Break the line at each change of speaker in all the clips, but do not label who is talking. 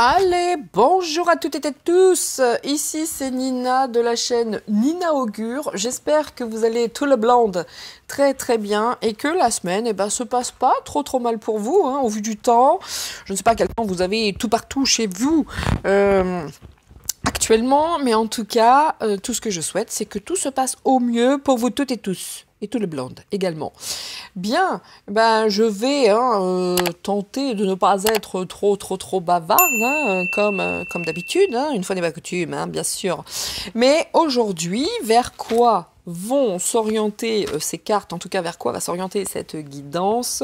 Allez, bonjour à toutes et à tous, ici c'est Nina de la chaîne Nina Augure. J'espère que vous allez tout le blonde très très bien et que la semaine se passe pas trop mal pour vous, au vu du temps. Je ne sais pas quel temps vous avez tout partout chez vous actuellement, mais en tout cas, tout ce que je souhaite, c'est que tout se passe au mieux pour vous toutes et tous. Et tout le blonde également. Bien, je vais tenter de ne pas être trop bavarde, comme d'habitude, une fois n'est pas coutume, bien sûr. Mais aujourd'hui, vers quoi vont s'orienter ces cartes, en tout cas vers quoi va s'orienter cette guidance,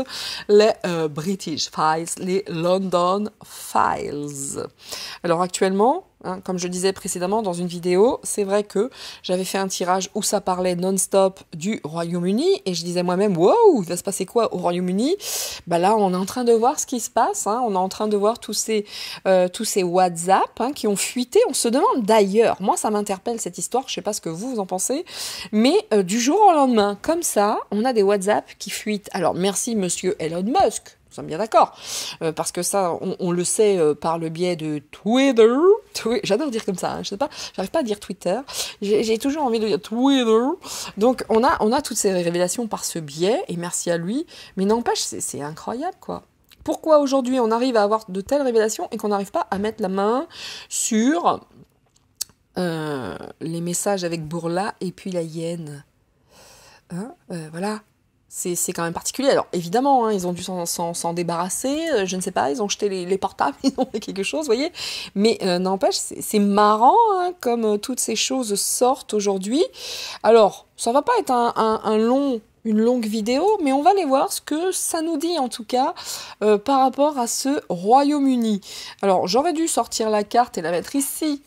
les British Files, les London Files. Alors actuellement, comme je disais précédemment dans une vidéo, c'est vrai que j'avais fait un tirage où ça parlait non-stop du Royaume-Uni et je disais moi-même, wow, il va se passer quoi au Royaume-Uni? Là, on est en train de voir ce qui se passe, on est en train de voir tous ces WhatsApp qui ont fuité. On se demande d'ailleurs, moi ça m'interpelle cette histoire, je sais pas ce que vous en pensez, mais du jour au lendemain, comme ça, on a des WhatsApp qui fuitent. Alors merci monsieur Elon Musk. Nous sommes bien d'accord, parce que ça, on le sait par le biais de Twitter. J'adore dire comme ça, je sais pas, j'arrive pas à dire Twitter. J'ai toujours envie de dire Twitter. Donc on a toutes ces révélations par ce biais, et merci à lui. Mais n'empêche, c'est incroyable, quoi. Pourquoi aujourd'hui on arrive à avoir de telles révélations et qu'on n'arrive pas à mettre la main sur les messages avec Bourla et puis la hyène, voilà. C'est quand même particulier. Alors, évidemment, ils ont dû s'en débarrasser, je ne sais pas, ils ont jeté les portables, ils ont fait quelque chose, vous voyez. Mais n'empêche, c'est marrant, comme toutes ces choses sortent aujourd'hui. Alors, ça va pas être une longue vidéo, mais on va aller voir ce que ça nous dit, en tout cas, par rapport à ce Royaume-Uni. Alors, j'aurais dû sortir la carte et la mettre ici.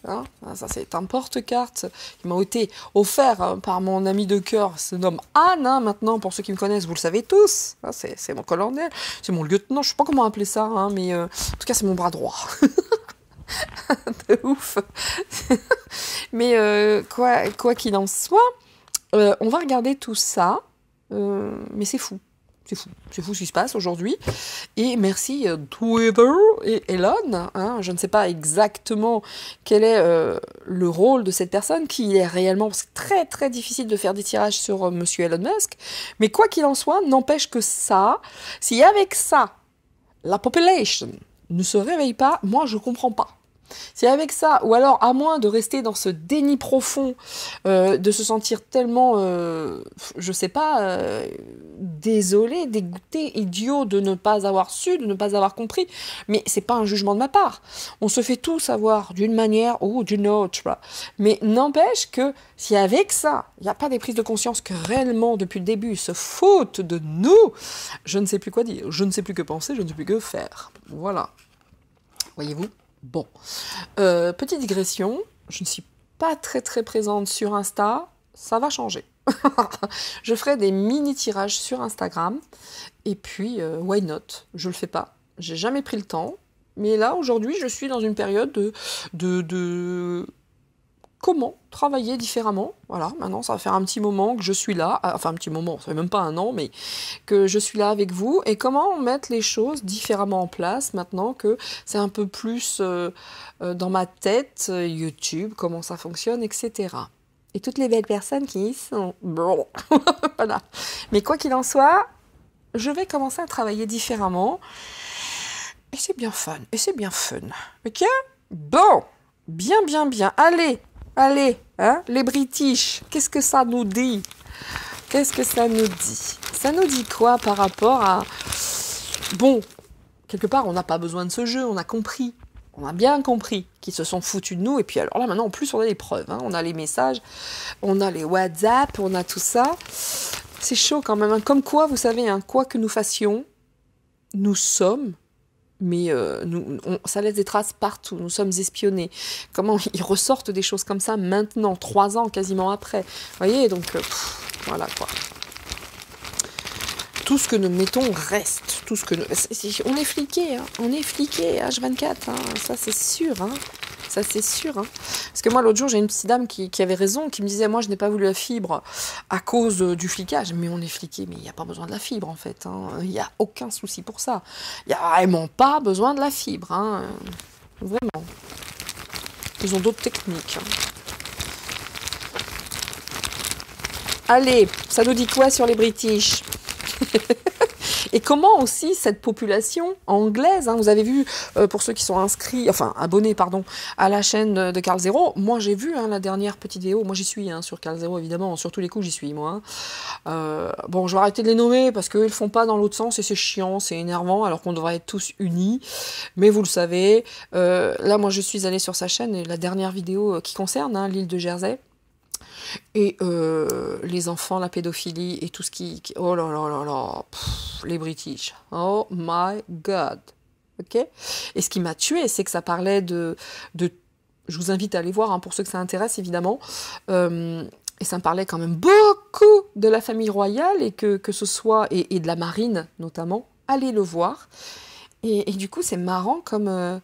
Ça, c'est un porte-carte qui m'a été offert par mon ami de cœur, se nomme Anne, maintenant, pour ceux qui me connaissent, vous le savez tous. C'est mon colonel, c'est mon lieutenant, je ne sais pas comment appeler ça, mais en tout cas, c'est mon bras droit. De ouf. Mais quoi qu'il en soit, on va regarder tout ça. Mais c'est fou. C'est fou ce qui se passe aujourd'hui. Et merci Twitter et Elon. Je ne sais pas exactement quel est le rôle de cette personne, qui il est réellement. C'est très très difficile de faire des tirages sur monsieur Elon Musk. Mais quoi qu'il en soit, n'empêche que ça, si avec ça, la population ne se réveille pas, moi je comprends pas. Si avec ça, ou alors à moins de rester dans ce déni profond, de se sentir tellement, je sais pas, désolé, dégoûté, idiot de ne pas avoir su, de ne pas avoir compris, mais c'est pas un jugement de ma part. On se fait tout savoir d'une manière ou d'une autre, mais n'empêche que si avec ça, il n'y a pas des prises de conscience que réellement depuis le début se foutent de nous, je ne sais plus quoi dire, je ne sais plus que penser, je ne sais plus que faire. Voilà. Voyez-vous ? Bon, petite digression, je ne suis pas très présente sur Insta, ça va changer. Je ferai des mini-tirages sur Instagram, et puis, why not? Je le fais pas, j'ai jamais pris le temps, mais là, aujourd'hui, je suis dans une période de comment travailler différemment. Voilà, maintenant ça va faire un petit moment que je suis là, enfin un petit moment, ça fait même pas un an, mais que je suis là avec vous, et comment mettre les choses différemment en place maintenant que c'est un peu plus dans ma tête, YouTube, comment ça fonctionne, etc. Et toutes les belles personnes qui y sont. Bon. Voilà. Mais quoi qu'il en soit, je vais commencer à travailler différemment, et c'est bien fun, ok? Bon, bien, Allez, les British, qu'est-ce que ça nous dit? Ça nous dit quoi par rapport à... Bon, quelque part, on n'a pas besoin de ce jeu, on a compris. On a bien compris qu'ils se sont foutus de nous. Et puis alors là, maintenant, en plus, on a les preuves. On a les messages, on a les WhatsApp, on a tout ça. C'est chaud quand même. Comme quoi, vous savez, quoi que nous fassions, nous sommes... Mais ça laisse des traces partout, nous sommes espionnés. Comment ils ressortent des choses comme ça maintenant, 3 ans quasiment après. Vous voyez, donc voilà quoi. Tout ce que nous mettons reste. On est fliqués, H24, ça c'est sûr. Ça c'est sûr. Parce que moi l'autre jour j'ai une petite dame qui avait raison, qui me disait moi je n'ai pas voulu la fibre à cause du flicage. Mais on est fliqué, mais il n'y a pas besoin de la fibre en fait. Il n'y a aucun souci pour ça. Il n'y a vraiment pas besoin de la fibre. Vraiment. Ils ont d'autres techniques. Allez, ça nous dit quoi sur les British? Et comment aussi cette population anglaise, hein, vous avez vu, pour ceux qui sont inscrits, enfin abonnés, pardon, à la chaîne de Carl Zero, moi j'ai vu la dernière petite vidéo, moi j'y suis sur Carl Zero évidemment, sur tous les coups j'y suis moi. Bon, je vais arrêter de les nommer parce qu'ils font pas dans l'autre sens et c'est chiant, c'est énervant, alors qu'on devrait être tous unis, mais vous le savez, là moi je suis allée sur sa chaîne et la dernière vidéo qui concerne l'île de Jersey, et les enfants, la pédophilie et tout ce oh là là là là, les British. Oh my God. Ok. Et ce qui m'a tué, c'est que ça parlait je vous invite à aller voir, pour ceux que ça intéresse, évidemment. Et ça me parlait quand même beaucoup de la famille royale, et que ce soit, et de la marine notamment. Allez le voir. Et du coup, c'est marrant, comme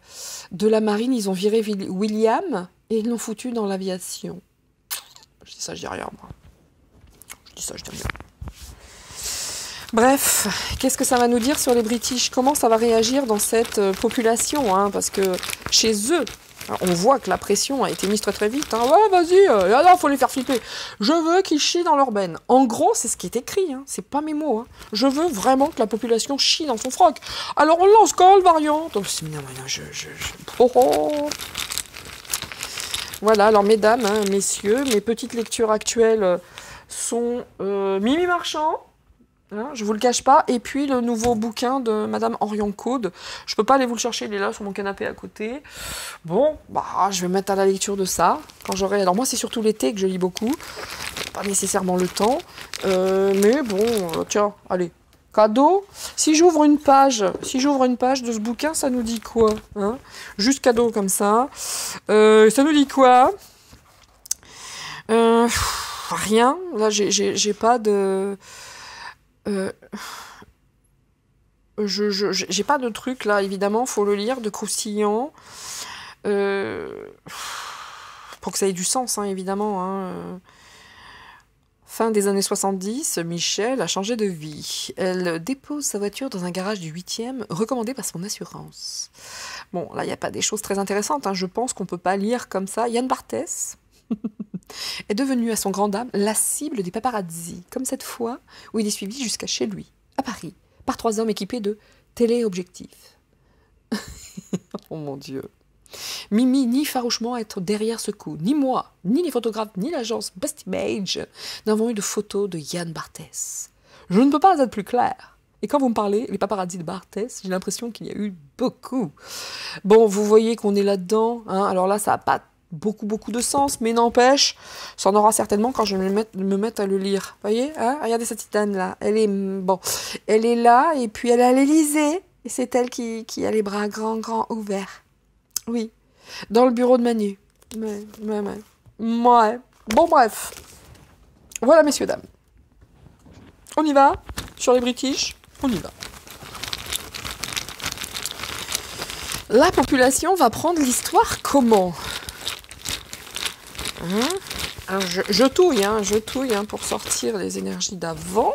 de la marine, ils ont viré William et ils l'ont foutu dans l'aviation. Je dis ça, je dis rien, moi. Je dis ça, je dis rien. Bref, qu'est-ce que ça va nous dire sur les British? Comment ça va réagir dans cette population, parce que chez eux, on voit que la pression a été mise très très vite. Ouais, vas-y, là, faut les faire flipper. Je veux qu'ils chient dans leur benne. En gros, c'est ce qui est écrit, c'est pas mes mots. Je veux vraiment que la population chie dans son froc. Alors on lance quand le variant? Donc, oh. Voilà, alors mesdames, messieurs, mes petites lectures actuelles sont Mimi Marchand, je vous le cache pas, et puis le nouveau bouquin de Madame Henrion-Caude. Je peux pas aller vous le chercher, il est là sur mon canapé à côté. Bon, je vais me mettre à la lecture de ça, quand j'aurai... Alors moi c'est surtout l'été que je lis beaucoup, pas nécessairement le temps, mais bon, tiens, allez, cadeau. Si j'ouvre une page de ce bouquin, ça nous dit quoi, Juste cadeau comme ça. Ça nous dit quoi? Rien. Là, j'ai pas de... j'ai pas de truc, là, évidemment, faut le lire, de croustillant. Pour que ça ait du sens, évidemment, Fin des années 70, Michelle a changé de vie. Elle dépose sa voiture dans un garage du 8e, recommandé par son assurance. Bon, là, il n'y a pas des choses très intéressantes. Je pense qu'on ne peut pas lire comme ça. Yann Barthès est devenu, à son grand dam, la cible des paparazzi. Comme cette fois où il est suivi jusqu'à chez lui, à Paris, par 3 hommes équipés de téléobjectifs. Oh mon Dieu. Mimi nie farouchement à être derrière ce coup. Ni moi, ni les photographes, ni l'agence Best Image n'avons eu de photos de Yann Barthès. Je ne peux pas être plus clair. Et quand vous me parlez, les paparazzi de Barthès, j'ai l'impression qu'il y a eu beaucoup. Bon, vous voyez qu'on est là-dedans. Alors là, ça n'a pas beaucoup de sens, mais n'empêche, ça en aura certainement quand je vais me mettre à le lire. Vous voyez, regardez cette titane-là. Elle est là, et puis elle est à l'Élysée. Et c'est elle qui a les bras grands ouverts. Oui, dans le bureau de Manu. Ouais. Bon, bref. Voilà, messieurs, dames. On y va? Sur les British, on y va. La population va prendre l'histoire comment? Alors, je touille pour sortir les énergies d'avant.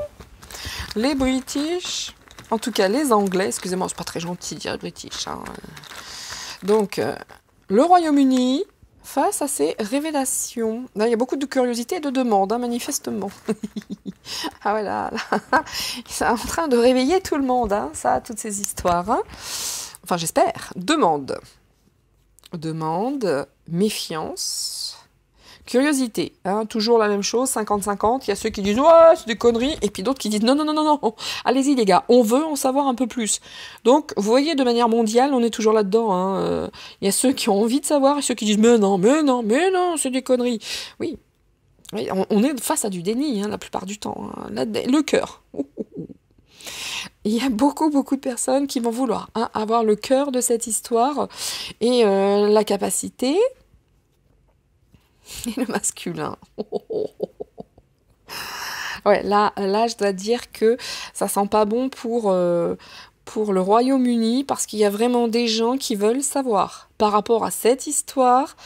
Les British, en tout cas les Anglais, excusez-moi, c'est pas très gentil de dire British, Donc, le Royaume-Uni, face à ces révélations. Là, il y a beaucoup de curiosité et de demandes, manifestement. Voilà, c'est en train de réveiller tout le monde, ça, toutes ces histoires. Enfin, j'espère. Demande, méfiance, curiosité. Toujours la même chose, 50-50. Il y a ceux qui disent « Ouais, c'est des conneries », et puis d'autres qui disent « Non, allez-y les gars, on veut en savoir un peu plus ». Donc, vous voyez, de manière mondiale, on est toujours là-dedans. Il y a ceux qui ont envie de savoir et ceux qui disent « Mais non, c'est des conneries ». Oui, on est face à du déni, la plupart du temps. Le cœur. Il y a beaucoup de personnes qui vont vouloir avoir le cœur de cette histoire et la capacité... Et le masculin. Ouais, là, je dois dire que ça sent pas bon pour le Royaume-Uni, parce qu'il y a vraiment des gens qui veulent savoir par rapport à cette histoire.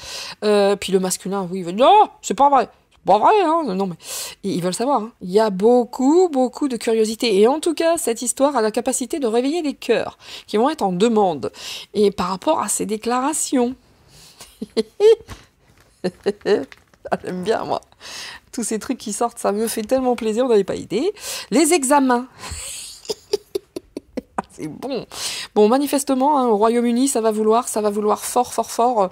Puis le masculin, oui, il veut dire « Non, c'est pas vrai !» Bon, vrai, hein, non, mais ils veulent savoir. Hein. Il y a beaucoup, beaucoup de curiosité. Et en tout cas, cette histoire a la capacité de réveiller les cœurs qui vont être en demande. Et par rapport à ces déclarations. J'aime bien, moi. Tous ces trucs qui sortent, ça me fait tellement plaisir, vous n'avez pas idée. Les examens. C'est bon. Bon, manifestement, hein, au Royaume-Uni, ça va vouloir fort, fort, fort.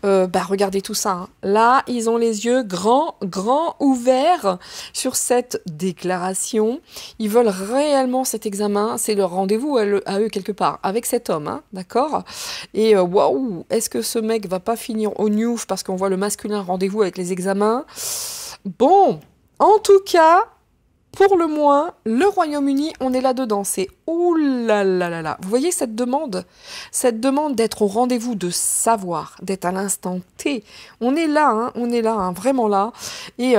Regardez tout ça. Hein. Là, ils ont les yeux grands, grands ouverts sur cette déclaration. Ils veulent réellement cet examen. C'est leur rendez-vous à eux quelque part, avec cet homme, hein, d'accord? Et waouh, est-ce que ce mec va pas finir au Newf parce qu'on voit le masculin rendez-vous avec les examens? Bon, en tout cas... Pour le moins, le Royaume-Uni, on est là-dedans. C'est ouh là là là là. Vous voyez cette demande d'être au rendez-vous, de savoir, d'être à l'instant T. On est là, hein, vraiment là. Et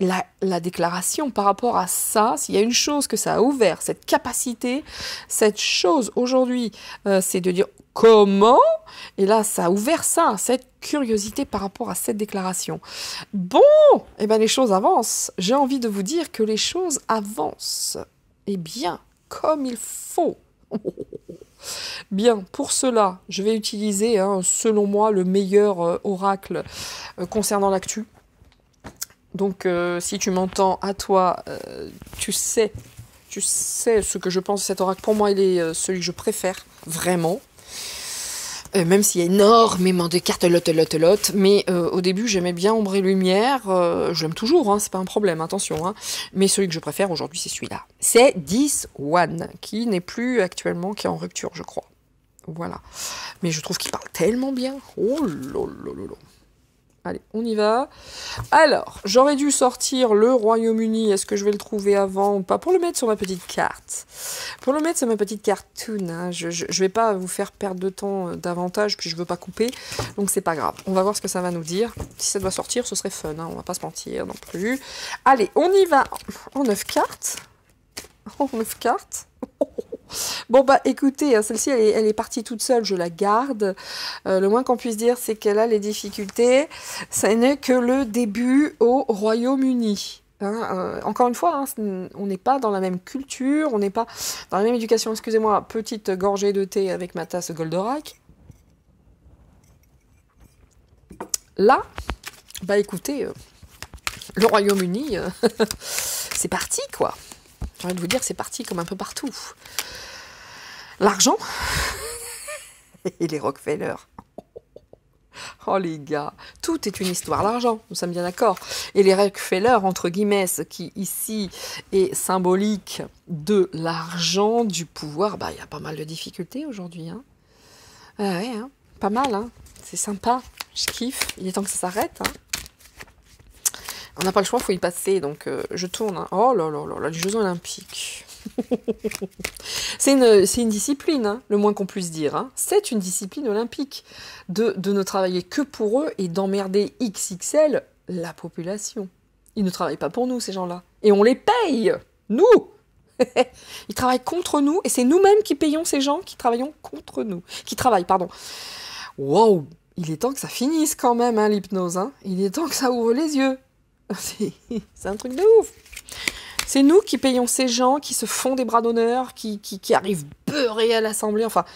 la déclaration par rapport à ça, s'il y a une chose que ça a ouvert, cette capacité, cette chose aujourd'hui, c'est de dire comment? Et là, ça a ouvert ça, cette curiosité par rapport à cette déclaration. Bon, eh ben les choses avancent. J'ai envie de vous dire que les choses avancent. Eh bien, comme il faut. Bien, pour cela, je vais utiliser, hein, selon moi, le meilleur oracle concernant l'actu. Donc, si tu m'entends, à toi, tu sais ce que je pense de cet oracle. Pour moi, il est celui que je préfère, vraiment. Même s'il y a énormément de cartes lot, mais au début j'aimais bien Ombre et Lumière, je l'aime toujours, hein, c'est pas un problème, attention, hein, mais celui que je préfère aujourd'hui c'est celui-là. C'est 10-1, qui n'est plus actuellement, qui est en rupture je crois. Voilà. Mais je trouve qu'il parle tellement bien. Oh lolololo. Allez, on y va. Alors, j'aurais dû sortir le Royaume-Uni. Est-ce que je vais le trouver avant ou pas? Pour le mettre sur ma petite carte. Pour le mettre sur ma petite cartoon. Hein. Je vais pas vous faire perdre de temps davantage, puis je veux pas couper. Donc c'est pas grave. On va voir ce que ça va nous dire. Si ça doit sortir, ce serait fun. Hein. On va pas se mentir non plus. Allez, on y va. En 9 cartes. En 9 cartes. Bon bah écoutez, celle-ci elle est partie toute seule, je la garde. Le moins qu'on puisse dire c'est qu'elle a les difficultés. Ça n'est que le début au Royaume-Uni. Hein, encore une fois, hein, on n'est pas dans la même culture, on n'est pas dans la même éducation. Excusez-moi, petite gorgée de thé avec ma tasse Goldorak. Là, bah écoutez, le Royaume-Uni, c'est parti quoi. J'ai envie de vous dire, c'est parti comme un peu partout. L'argent et les Rockefeller. Oh les gars, tout est une histoire d'argent, nous sommes bien d'accord. Et les Rockefeller, entre guillemets, ce qui ici est symbolique de l'argent, du pouvoir, bah il y a pas mal de difficultés aujourd'hui. Hein. Ouais, hein, pas mal, hein. C'est sympa, je kiffe, il est temps que ça s'arrête. Hein. On n'a pas le choix, il faut y passer, donc je tourne. Hein. Oh là là là là, les Jeux Olympiques. C'est une discipline, hein, le moins qu'on puisse dire. Hein. C'est une discipline olympique de ne travailler que pour eux et d'emmerder XXL la population. Ils ne travaillent pas pour nous, ces gens-là. Et on les paye, nous. Ils travaillent contre nous et c'est nous-mêmes qui payons ces gens qui travaillons contre nous. Qui travaillent, pardon. Wow, il est temps que ça finisse quand même, hein, l'hypnose. Hein. Il est temps que ça ouvre les yeux. C'est un truc de ouf. C'est nous qui payons ces gens qui se font des bras d'honneur, qui arrivent beurrés à l'Assemblée. Enfin,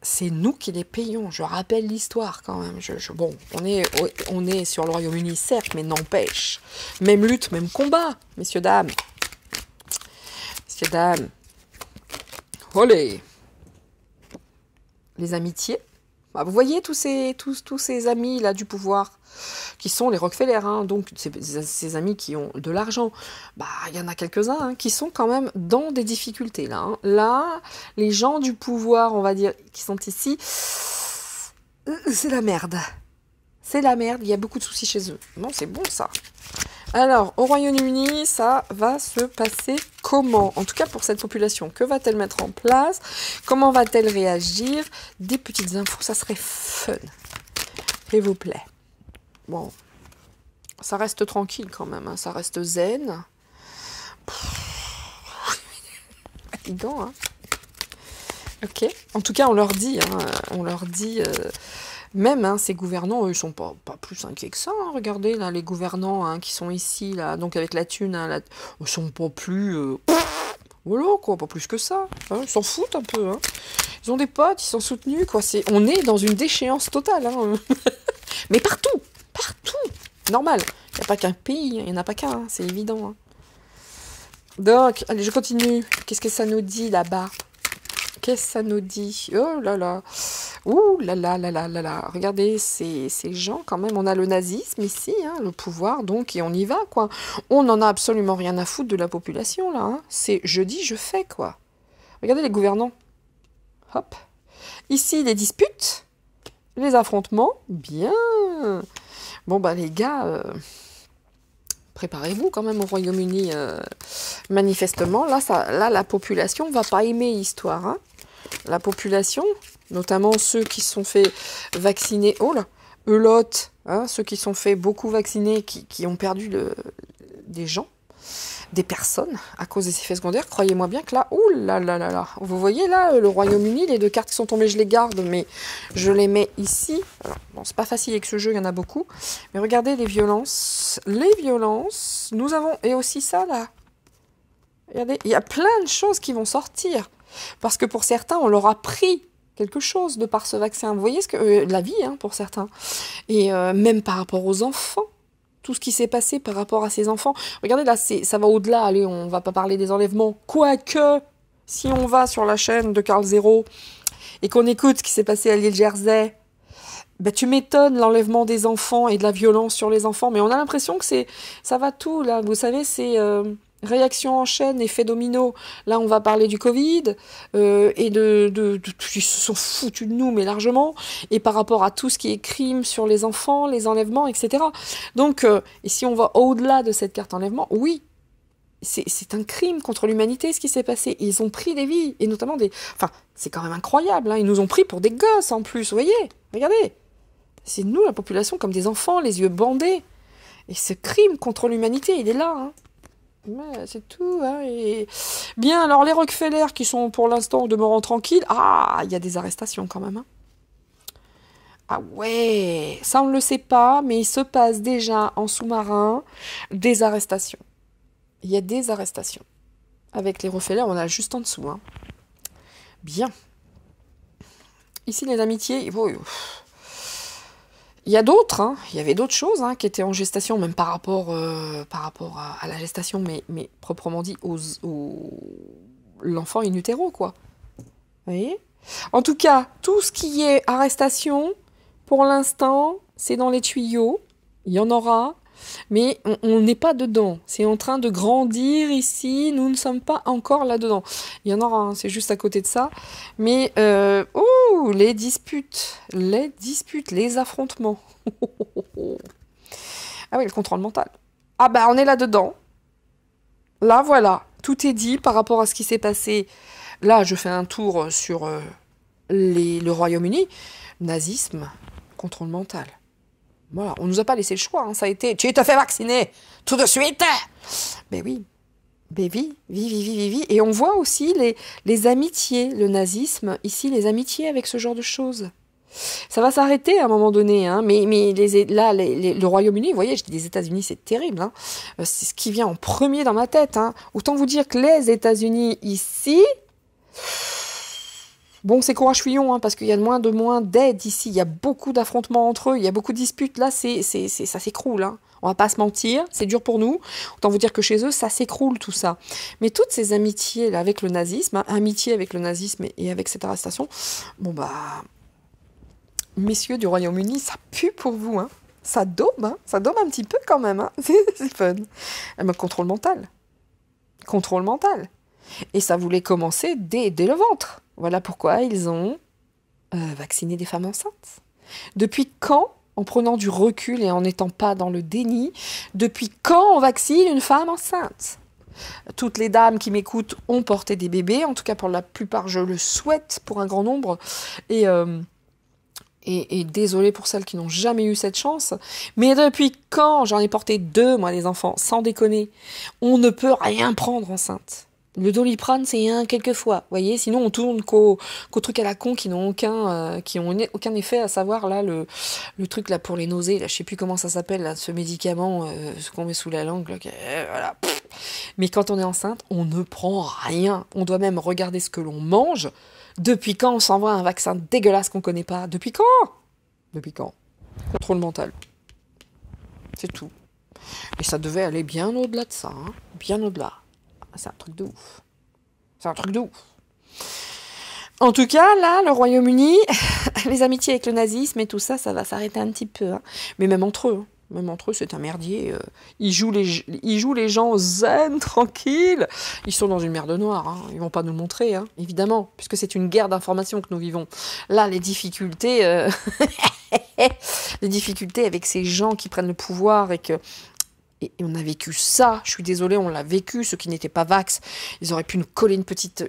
c'est nous qui les payons. Je rappelle l'histoire quand même. Bon, on est sur le Royaume-Uni, certes, mais n'empêche. Même lutte, même combat, messieurs, dames. Messieurs, dames. Olé. Les amitiés. Bah, vous voyez tous ces amis là du pouvoir qui sont les Rockefeller, hein, donc ces amis qui ont de l'argent, bah il y en a quelques-uns hein, qui sont quand même dans des difficultés là. Hein. Là, les gens du pouvoir, on va dire, qui sont ici, c'est la merde. C'est la merde, il y a beaucoup de soucis chez eux. Non, c'est bon ça. Alors, au Royaume-Uni, ça va se passer comment? En tout cas pour cette population, que va-t-elle mettre en place? Comment va-t-elle réagir? Des petites infos, ça serait fun. S'il vous plaît. Bon, ça reste tranquille quand même, hein. Ça reste zen. Fatigant, hein. Ok. En tout cas, on leur dit, Même hein, ces gouvernants, eux, ils sont pas plus inquiets que ça. Hein. Regardez, là, les gouvernants hein, qui sont ici, là, donc avec la thune, hein, ils sont pas plus... voilà, quoi, pas plus que ça. Hein, ils s'en foutent un peu. Hein. Ils ont des potes, ils sont soutenus, quoi. On est dans une déchéance totale. Hein. Mais partout, partout. Normal. Il n'y a pas qu'un pays, il n'y en a pas qu'un, hein, c'est évident. Hein. Donc, allez, je continue. Qu'est-ce que ça nous dit là-bas? Qu'est-ce que ça nous dit? Oh là là. Ouh là là là là là là. Regardez, ces gens, quand même, on a le nazisme ici, hein, le pouvoir, donc, et on y va, quoi. On n'en a absolument rien à foutre de la population, là. Hein. C'est je dis, je fais, quoi. Regardez les gouvernants. Hop. Ici, les disputes, les affrontements. Bien. Bon, bah, les gars... préparez-vous quand même au Royaume-Uni, manifestement. Là, la population va pas aimer l'histoire. Hein. La population, notamment ceux qui se sont fait vacciner, oh là, Eulotte, hein, ceux qui se sont fait beaucoup vacciner, qui ont perdu des gens, des personnes, à cause des effets secondaires, croyez-moi bien que là, ouh là là là là, vous voyez là, le Royaume-Uni, les 2 cartes qui sont tombées, je les garde, mais je les mets ici. Alors, bon, c'est pas facile avec ce jeu, il y en a beaucoup, mais regardez les violences, nous avons, et aussi ça là, regardez, il y a plein de choses qui vont sortir, parce que pour certains, on leur a pris quelque chose de par ce vaccin, vous voyez ce que, la vie, hein, pour certains, et même par rapport aux enfants, tout ce qui s'est passé par rapport à ces enfants. Regardez là, ça va au-delà, allez, on va pas parler des enlèvements, quoique, si on va sur la chaîne de Carl Zero et qu'on écoute ce qui s'est passé à l'île Jersey, ben, tu m'étonnes l'enlèvement des enfants et de la violence sur les enfants, mais on a l'impression que ça va tout, là, vous savez, c'est... réaction en chaîne, effet domino. Là, on va parler du Covid et ils se sont foutus de nous, mais largement. Et par rapport à tout ce qui est crime sur les enfants, les enlèvements, etc. Donc, et si on va au-delà de cette carte enlèvement, oui, c'est un crime contre l'humanité ce qui s'est passé. Ils ont pris des vies, et notamment des... Enfin, c'est quand même incroyable, hein. Ils nous ont pris pour des gosses en plus, vous voyez? Regardez. C'est nous, la population, comme des enfants, les yeux bandés. Et ce crime contre l'humanité, il est là, hein. Ouais, c'est tout. Hein, et... Bien, alors les Rockefeller qui sont pour l'instant demeurant tranquilles, ah, il y a des arrestations quand même. Hein. Ah ouais, ça on ne le sait pas, mais il se passe déjà en sous-marin des arrestations. Il y a des arrestations. Avec les Rockefeller, on a juste en dessous. Hein. Bien. Ici, les amitiés... Oh, il y a d'autres, hein. Il y avait d'autres choses hein, qui étaient en gestation, même par rapport à la gestation, mais proprement dit, l'enfant in utero, quoi. Vous voyez? En tout cas, tout ce qui est arrestation, pour l'instant, c'est dans les tuyaux. Il y en aura, mais on n'est pas dedans. C'est en train de grandir ici, nous ne sommes pas encore là-dedans. Il y en aura, hein, c'est juste à côté de ça. Mais, les disputes, les affrontements. Ah oui, le contrôle mental. Ah bah, on est là-dedans. Là, voilà, tout est dit par rapport à ce qui s'est passé. Là, je fais un tour sur le Royaume-Uni. Nazisme, contrôle mental. Voilà, on nous a pas laissé le choix, hein. Ça a été, tu te fais vacciner tout de suite. Ben oui, Et on voit aussi les amitiés, le nazisme, ici, les amitiés avec ce genre de choses. Ça va s'arrêter à un moment donné, hein, mais le Royaume-Uni, vous voyez, je dis les États-Unis, c'est terrible, hein. C'est ce qui vient en premier dans ma tête. Hein. Autant vous dire que les États-Unis ici... Bon, c'est courage fouillon, hein, parce qu'il y a de moins d'aide ici. Il y a beaucoup d'affrontements entre eux, il y a beaucoup de disputes. Là, ça s'écroule. Hein. On va pas se mentir, c'est dur pour nous. Autant vous dire que chez eux, ça s'écroule tout ça. Mais toutes ces amitiés là, avec le nazisme, hein, amitié avec le nazisme et avec cette arrestation, bon bah, messieurs du Royaume-Uni, ça pue pour vous. Hein. Ça dôme un petit peu quand même. Hein. C'est fun. Mais contrôle mental. Et ça voulait commencer dès le ventre. Voilà pourquoi ils ont vacciné des femmes enceintes. Depuis quand, en prenant du recul et en n'étant pas dans le déni, depuis quand on vaccine une femme enceinte? Toutes les dames qui m'écoutent ont porté des bébés, en tout cas pour la plupart, je le souhaite pour un grand nombre. Et désolée pour celles qui n'ont jamais eu cette chance. Mais depuis quand, j'en ai porté 2, moi, des enfants, sans déconner, on ne peut rien prendre enceinte. Le Doliprane, c'est un quelquefois, vous voyez. Sinon, on tourne qu'aux trucs à la con qui n'ont aucun effet, à savoir là le truc là pour les nausées. Là, je sais plus comment ça s'appelle là, ce médicament, ce qu'on met sous la langue. Là, voilà. Mais quand on est enceinte, on ne prend rien. On doit même regarder ce que l'on mange. Depuis quand on s'envoie un vaccin dégueulasse qu'on connaît pas? Depuis quand? Depuis quand? Contrôle mental. C'est tout. Et ça devait aller bien au-delà de ça, hein. Bien au-delà. C'est un truc de ouf. C'est un truc de ouf. En tout cas, là, le Royaume-Uni, les amitiés avec le nazisme et tout ça, ça va s'arrêter un petit peu. Hein. Mais même entre eux, c'est un merdier. Ils jouent les gens zen, tranquilles. Ils sont dans une merde noire. Hein. Ils vont pas nous le montrer, hein, évidemment, puisque c'est une guerre d'information que nous vivons. Là, les difficultés, les difficultés avec ces gens qui prennent le pouvoir et on a vécu ça, je suis désolée, on l'a vécu, ceux qui n'étaient pas vax, ils auraient pu nous coller une petite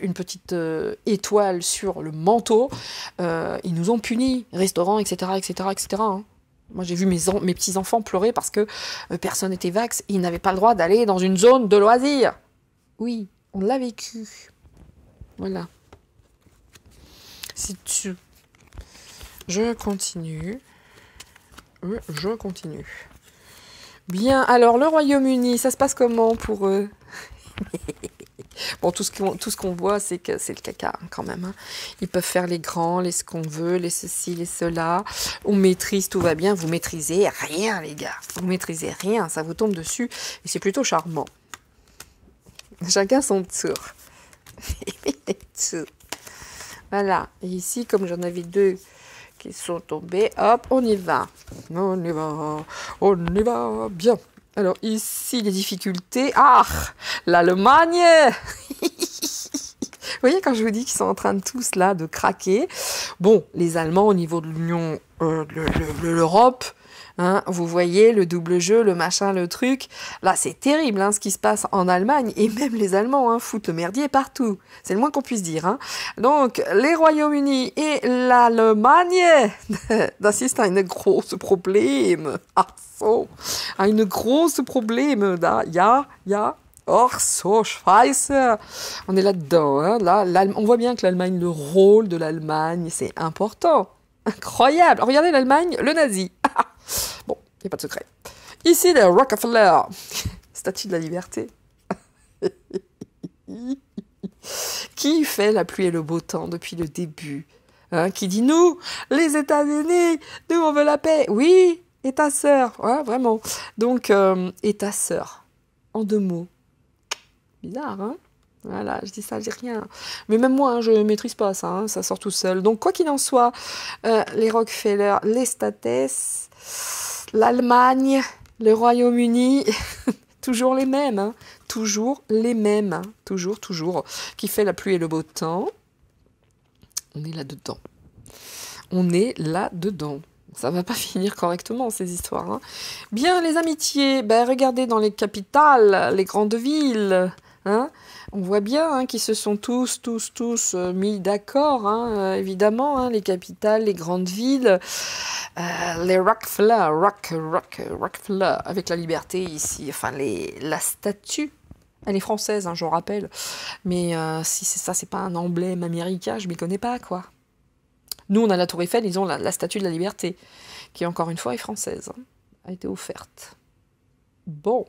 étoile sur le manteau, ils nous ont punis, restaurants, etc., etc., etc. Hein. Moi j'ai vu mes petits-enfants pleurer parce que personne n'était vax, ils n'avaient pas le droit d'aller dans une zone de loisirs. Oui, on l'a vécu. Voilà. C'est tout. Je continue. Bien, alors le Royaume-Uni, ça se passe comment pour eux? Bon, tout ce qu'on voit, c'est que c'est le caca hein, quand même. Hein. Ils peuvent faire les grands, les ce qu'on veut, les ceci, les cela. On maîtrise, tout va bien. Vous maîtrisez rien, les gars. Vous maîtrisez rien, ça vous tombe dessus. Et c'est plutôt charmant. Chacun son tour. Voilà. Et ici, comme j'en avais deux qui sont tombés, hop, on y va. On y va, bien. Alors ici, les difficultés. Ah, l'Allemagne. Vous voyez, quand je vous dis qu'ils sont en train de tous là, de craquer. Bon, les Allemands au niveau de l'Union, de l'Europe, hein, vous voyez, le double jeu, le machin, le truc. Là, c'est terrible hein, ce qui se passe en Allemagne. Et même les Allemands hein, foutent le merdier partout. C'est le moins qu'on puisse dire. Hein. Donc, les Royaumes-Unis et l'Allemagne assistent à une grosse problème. Ah, so. À une grosse problème. Da, ja. Oh, so scheiße. On est là-dedans. Hein. Là, on voit bien que l'Allemagne, le rôle de l'Allemagne, c'est important. Incroyable. Regardez l'Allemagne, le nazi. Bon, il n'y a pas de secret. Ici, le Rockefeller, statue de la liberté. Qui fait la pluie et le beau temps depuis le début hein, qui dit, nous, les États-Unis, nous, on veut la paix. Oui, et ta sœur. Ouais, vraiment. Donc, et ta sœur. En 2 mots. Bizarre, hein? Voilà, je dis ça, je dis rien. Mais même moi, hein, je ne maîtrise pas ça, hein, ça sort tout seul. Donc, quoi qu'il en soit, les Rockefeller, les States, l'Allemagne, le Royaume-Uni, toujours les mêmes, hein, toujours les mêmes, hein, toujours, qui fait la pluie et le beau temps. On est là-dedans. On est là-dedans. Ça va pas finir correctement, ces histoires. Hein. Bien, les amitiés, ben, regardez dans les capitales, les grandes villes, hein. On voit bien hein, qu'ils se sont tous mis d'accord, hein, évidemment, hein, les capitales, les grandes villes, les Rockefeller, Rockefeller, avec la liberté ici, enfin la statue, elle est française, hein, je rappelle, mais si c'est ça, c'est pas un emblème américain, je m'y connais pas, quoi. Nous, on a la Tour Eiffel, ils ont la statue de la liberté, qui encore une fois est française, hein, a été offerte. Bon,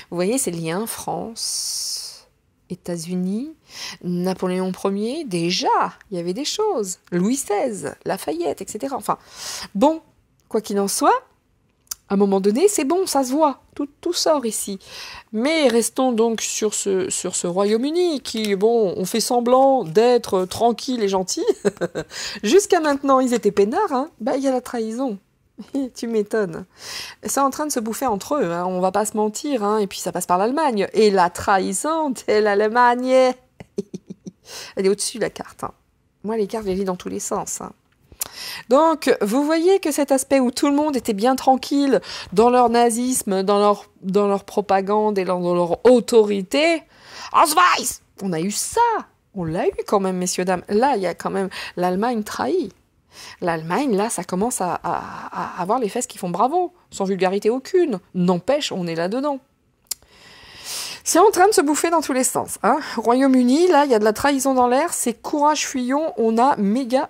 vous voyez ces liens, France... États-Unis, Napoléon Ier, déjà, il y avait des choses. Louis XVI, Lafayette, etc. Enfin, bon, quoi qu'il en soit, à un moment donné, c'est bon, ça se voit, tout sort ici. Mais restons donc sur ce Royaume-Uni qui, bon, on fait semblant d'être tranquille et gentil. Jusqu'à maintenant, ils étaient peinards, hein. Bah, il y a la trahison. Tu m'étonnes. C'est en train de se bouffer entre eux, hein. On va pas se mentir, hein. Et puis ça passe par l'Allemagne. Et la trahison de l'Allemagne, elle est au-dessus de la carte. Hein. Moi, les cartes, je les lis dans tous les sens. Hein. Donc, vous voyez que cet aspect où tout le monde était bien tranquille dans leur nazisme, dans leur propagande et dans leur autorité, Ausweis, on a eu ça. On l'a eu quand même, messieurs, dames. Là, il y a quand même l'Allemagne trahie. L'Allemagne, là, ça commence à avoir les fesses qui font bravo, sans vulgarité aucune. N'empêche, on est là-dedans. C'est en train de se bouffer dans tous les sens. Hein. Royaume-Uni, là, il y a de la trahison dans l'air. C'est courage fuyons. On a méga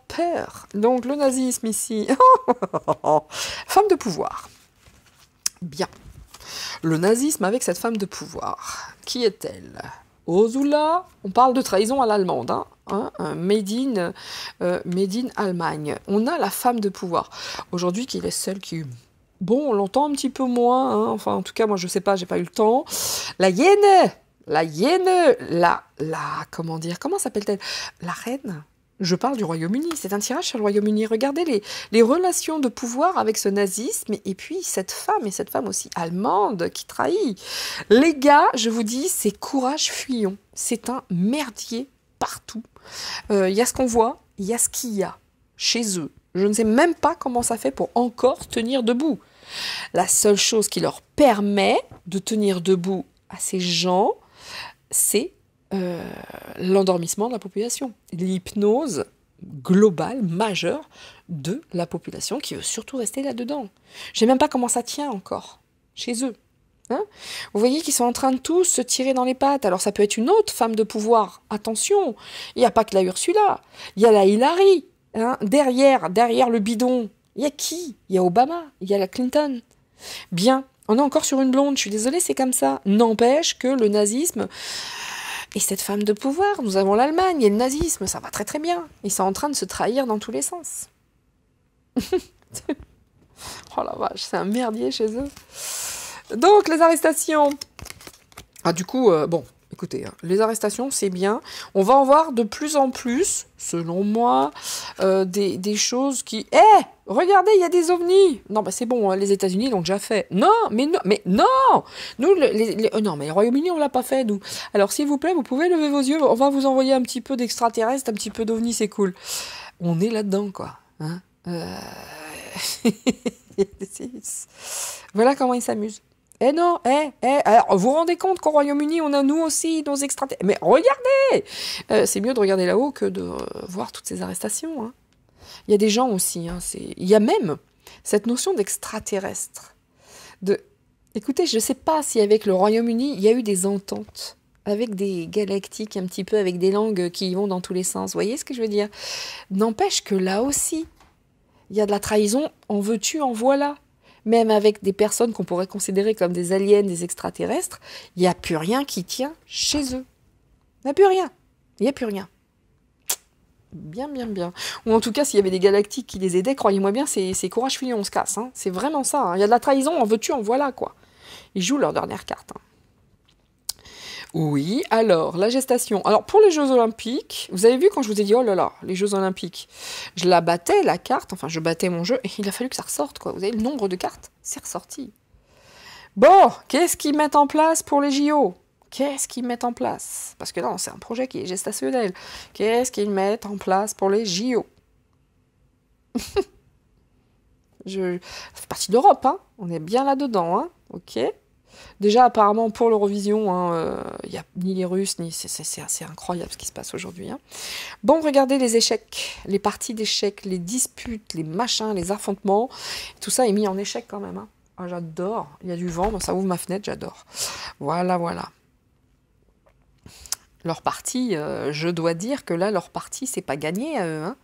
peur. Donc, le nazisme ici. Femme de pouvoir. Bien. Le nazisme avec cette femme de pouvoir. Qui est-elle? Ursula. On parle de trahison à l'allemande. Made in Allemagne. On a la femme de pouvoir. Aujourd'hui, qui est celle qui... Bon, on l'entend un petit peu moins, hein. Enfin, en tout cas, moi, je sais pas, j'ai pas eu le temps. La hyène, comment dire, comment s'appelle-t-elle? La reine. Je parle du Royaume-Uni, c'est un tirage sur le Royaume-Uni. Regardez les relations de pouvoir avec ce nazisme, et puis cette femme aussi allemande qui trahit. Les gars, je vous dis, c'est courage fuyons. C'est un merdier partout. Il y a ce qu'on voit, il y a ce qu'il y a chez eux. Je ne sais même pas comment ça fait pour encore tenir debout. La seule chose qui leur permet de tenir debout à ces gens, c'est l'endormissement de la population. L'hypnose globale, majeure de la population qui veut surtout rester là-dedans. Je ne sais même pas comment ça tient encore chez eux. Hein? Vous voyez qu'ils sont en train de tous se tirer dans les pattes. Alors ça peut être une autre femme de pouvoir. Attention, il n'y a pas que la Ursula. Il y a la Hillary. Hein? Derrière le bidon. Il y a qui? Il y a Obama, il y a la Clinton. Bien, on est encore sur une blonde, je suis désolée, c'est comme ça. N'empêche que le nazisme et cette femme de pouvoir, nous avons l'Allemagne et le nazisme, ça va très très bien. Ils sont en train de se trahir dans tous les sens. Oh la vache, c'est un merdier chez eux. Donc, les arrestations. Ah, du coup, bon, écoutez, hein, les arrestations, c'est bien. On va en voir de plus en plus, selon moi, des choses qui... Regardez, il y a des ovnis. Non, bah c'est bon, hein, les États-Unis l'ont déjà fait. Non, mais non. Nous, non, mais le Royaume-Uni, on l'a pas fait, nous. Alors, s'il vous plaît, vous pouvez lever vos yeux. On va vous envoyer un petit peu d'extraterrestres, un petit peu d'ovnis, c'est cool. On est là-dedans, quoi. Hein Voilà comment ils s'amusent. Non, alors vous vous rendez compte qu'au Royaume-Uni, on a nous aussi nos extraterrestres. Mais regardez c'est mieux de regarder là-haut que de voir toutes ces arrestations. Hein. Il y a des gens aussi, hein, il y a même cette notion d'extraterrestre. Écoutez, je ne sais pas si avec le Royaume-Uni, il y a eu des ententes avec des galactiques un petit peu, avec des langues qui vont dans tous les sens. Vous voyez ce que je veux dire? N'empêche que là aussi, il y a de la trahison, en veux-tu, en voilà. Même avec des personnes qu'on pourrait considérer comme des aliens, des extraterrestres, il n'y a plus rien qui tient chez eux. Il n'y a plus rien. Il n'y a plus rien. Bien. Ou en tout cas, s'il y avait des galactiques qui les aidaient, croyez-moi bien, c'est courage fuyons, on se casse. Hein. C'est vraiment ça. Hein. Il y a de la trahison, en veux-tu, en voilà, quoi. Ils jouent leur dernière carte. Hein. Oui, alors, la gestation. Alors, pour les Jeux Olympiques, vous avez vu quand je vous ai dit, oh là là, les Jeux Olympiques, je la battais, la carte, enfin, je battais mon jeu, et il a fallu que ça ressorte, quoi. Vous avez le nombre de cartes, c'est ressorti. Bon, qu'est-ce qu'ils mettent en place pour les JO? Qu'est-ce qu'ils mettent en place? Parce que non, c'est un projet qui est gestationnel. Qu'est-ce qu'ils mettent en place pour les JO? Ça fait partie d'Europe, hein. On est bien là-dedans, hein. Ok. Déjà, apparemment, pour l'Eurovision, il n'y a ni les Russes, ni... C'est assez incroyable ce qui se passe aujourd'hui. Hein. Bon, regardez les échecs, les parties d'échecs, les disputes, les machins, les affrontements. Tout ça est mis en échec quand même. Hein. Ah, j'adore. Il y a du vent, ça ouvre ma fenêtre, j'adore. Voilà. Leur partie, je dois dire que là, leur partie, c'est pas gagné à eux. Hein.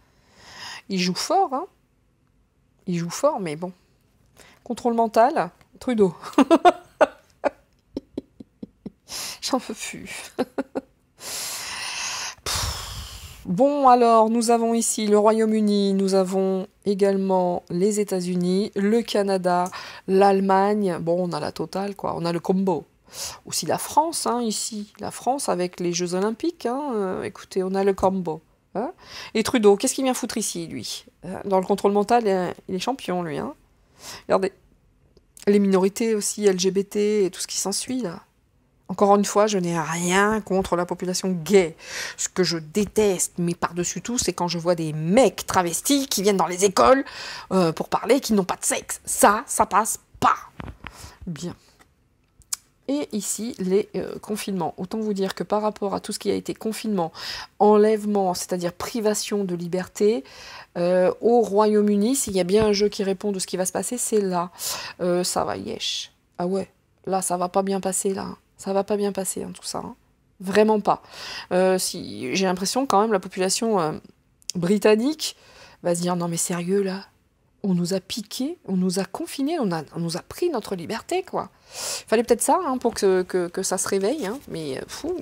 Ils jouent fort, hein. Ils jouent fort, mais bon. Contrôle mental, Trudeau. J'en peux plus. Bon, alors, nous avons ici le Royaume-Uni, nous avons également les États-Unis, le Canada, l'Allemagne. Bon, on a la totale, quoi. On a le combo. Aussi la France, hein, ici. La France avec les Jeux Olympiques. Hein. Écoutez, on a le combo. Hein. Et Trudeau, qu'est-ce qu'il vient foutre ici, lui? Dans le contrôle mental, il est champion, lui. Hein. Regardez. Les minorités aussi, LGBT et tout ce qui s'ensuit, là. Encore une fois, je n'ai rien contre la population gay. Ce que je déteste, mais par-dessus tout, c'est quand je vois des mecs travestis qui viennent dans les écoles pour parler, qui n'ont pas de sexe. Ça passe pas. Bien. Et ici, les confinements. Autant vous dire que par rapport à tout ce qui a été confinement, enlèvement, c'est-à-dire privation de liberté, au Royaume-Uni, s'il y a bien un jeu qui répond de ce qui va se passer, c'est là. Ça va, yesh. Ah ouais, là, ça va pas bien passer, là. Ça va pas bien passer, hein, tout ça. Hein. Vraiment pas. Si, j'ai l'impression quand même la population britannique va se dire non mais sérieux là, on nous a piqué, on nous a confinés, on nous a pris notre liberté quoi. Fallait peut-être ça hein, pour que ça se réveille, hein, mais fou.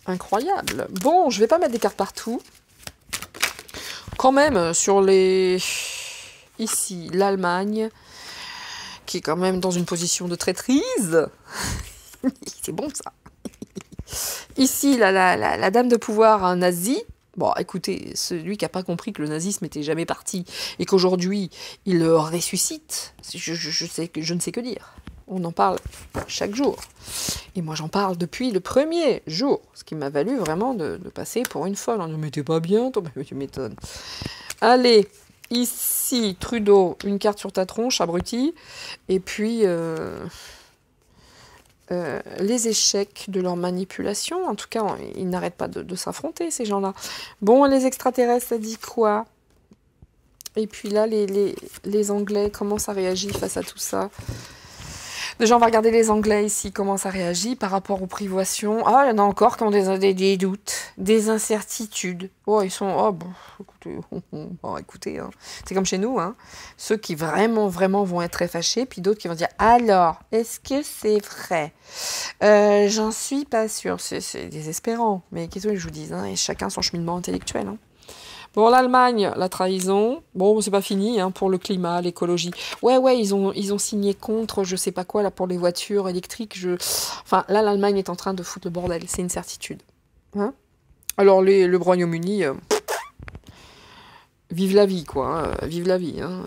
Incroyable. Bon, je vais pas mettre des cartes partout. Quand même, sur les... Ici, l'Allemagne, qui est quand même dans une position de traîtrise. C'est bon, ça. Ici, la dame de pouvoir nazie. Bon, écoutez, celui qui n'a pas compris que le nazisme n'était jamais parti et qu'aujourd'hui, il le ressuscite, je ne sais que dire. On en parle chaque jour. Et moi, j'en parle depuis le premier jour. Ce qui m'a valu vraiment de passer pour une folle. On ne mettait pas bien, toi, mais tu m'étonnes. Allez, ici, Trudeau, une carte sur ta tronche, abruti. Et puis, les échecs de leur manipulation. En tout cas, ils n'arrêtent pas de s'affronter, ces gens-là. Bon, les extraterrestres, ça dit quoi? Et puis là, les Anglais, comment ça réagit face à tout ça? Déjà, on va regarder les Anglais ici, comment ça réagit par rapport aux privations. Ah, il y en a encore qui ont des doutes, des incertitudes. Oh, ils sont... Oh, bon, écoutez, hein. C'est comme chez nous, hein. Ceux qui vraiment vont être très fâchés, puis d'autres qui vont dire « Alors, est-ce que c'est vrai ?» J'en suis pas sûre. C'est désespérant, mais qu'est-ce que je vous dis, hein, et chacun son cheminement intellectuel, hein. Bon, l'Allemagne, la trahison. Bon, c'est pas fini hein, pour le climat, l'écologie. Ouais, ils ont signé contre, je sais pas quoi, là, pour les voitures électriques. Enfin, là, l'Allemagne est en train de foutre le bordel, c'est une certitude. Hein alors, le Royaume-Uni, vive la vie, quoi. Hein, vive la vie. Hein.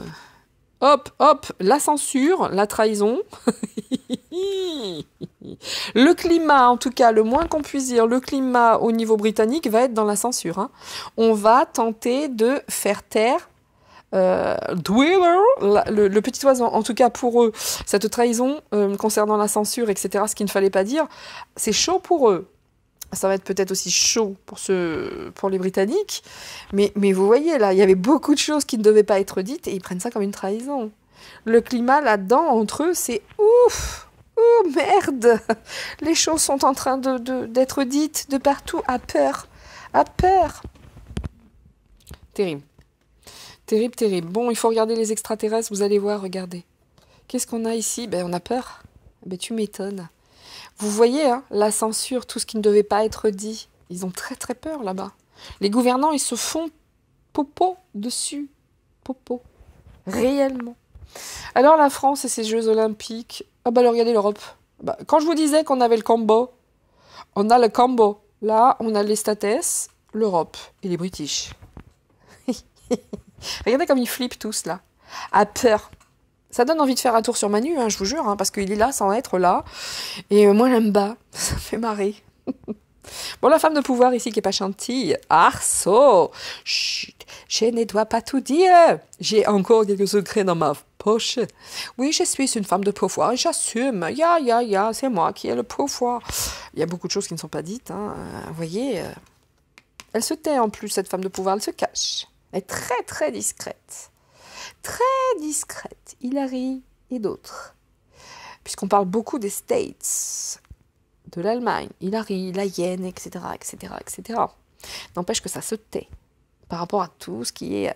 Hop, la censure, la trahison. Le climat, en tout cas, le moins qu'on puisse dire, le climat au niveau britannique va être dans la censure. Hein. On va tenter de faire taire Dweller, le petit oiseau. En tout cas, pour eux, cette trahison concernant la censure, etc., ce qu'il ne fallait pas dire, c'est chaud pour eux. Ça va être peut-être aussi chaud pour les Britanniques. Mais vous voyez, là, il y avait beaucoup de choses qui ne devaient pas être dites et ils prennent ça comme une trahison. Le climat, là-dedans, entre eux, c'est ouf. Oh merde! Les choses sont en train d'être dites de partout, à peur. À peur. Terrible. Terrible. Bon, il faut regarder les extraterrestres, vous allez voir, regardez. Qu'est-ce qu'on a ici? Ben, on a peur. Ben, tu m'étonnes. Vous voyez, hein, la censure, tout ce qui ne devait pas être dit. Ils ont très peur là-bas. Les gouvernants, ils se font popo dessus. Popo. Réellement. Alors la France et ses Jeux Olympiques. Ah bah alors regardez l'Europe. Bah, quand je vous disais qu'on avait le combo, on a le combo. Là, on a les States, l'Europe et les British. Regardez comme ils flippent tous là. À peur. Ça donne envie de faire un tour sur Manu, hein, je vous jure, hein, parce qu'il est là sans être là. Et moi, j'aime pas. Ça me fait marrer. Bon, la femme de pouvoir ici qui est pas gentille. Arceau. Chut, je ne dois pas tout dire. J'ai encore quelques secrets dans ma poche. Oui, je suis une femme de pouvoir et j'assume. C'est moi qui ai le pouvoir. Il y a beaucoup de choses qui ne sont pas dites. Hein. Vous voyez, elle se tait en plus, cette femme de pouvoir. Elle se cache. Elle est très discrète. Très discrète. Hillary et d'autres. Puisqu'on parle beaucoup des States, de l'Allemagne, Hillary, la Yen, etc. N'empêche que ça se tait par rapport à tout ce qui est...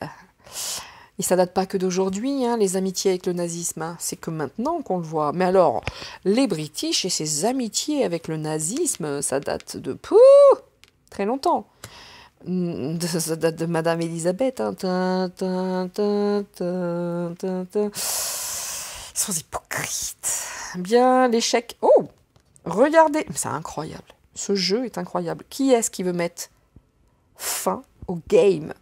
Et ça date pas que d'aujourd'hui, hein, les amitiés avec le nazisme. Hein. C'est que maintenant qu'on le voit. Mais alors, les British et ses amitiés avec le nazisme, ça date de... très longtemps. Ça date de Madame Elisabeth. Hein. Ils sont hypocrites. Bien, l'échec... Oh! Regardez, c'est incroyable. Ce jeu est incroyable. Qui est-ce qui veut mettre fin au game?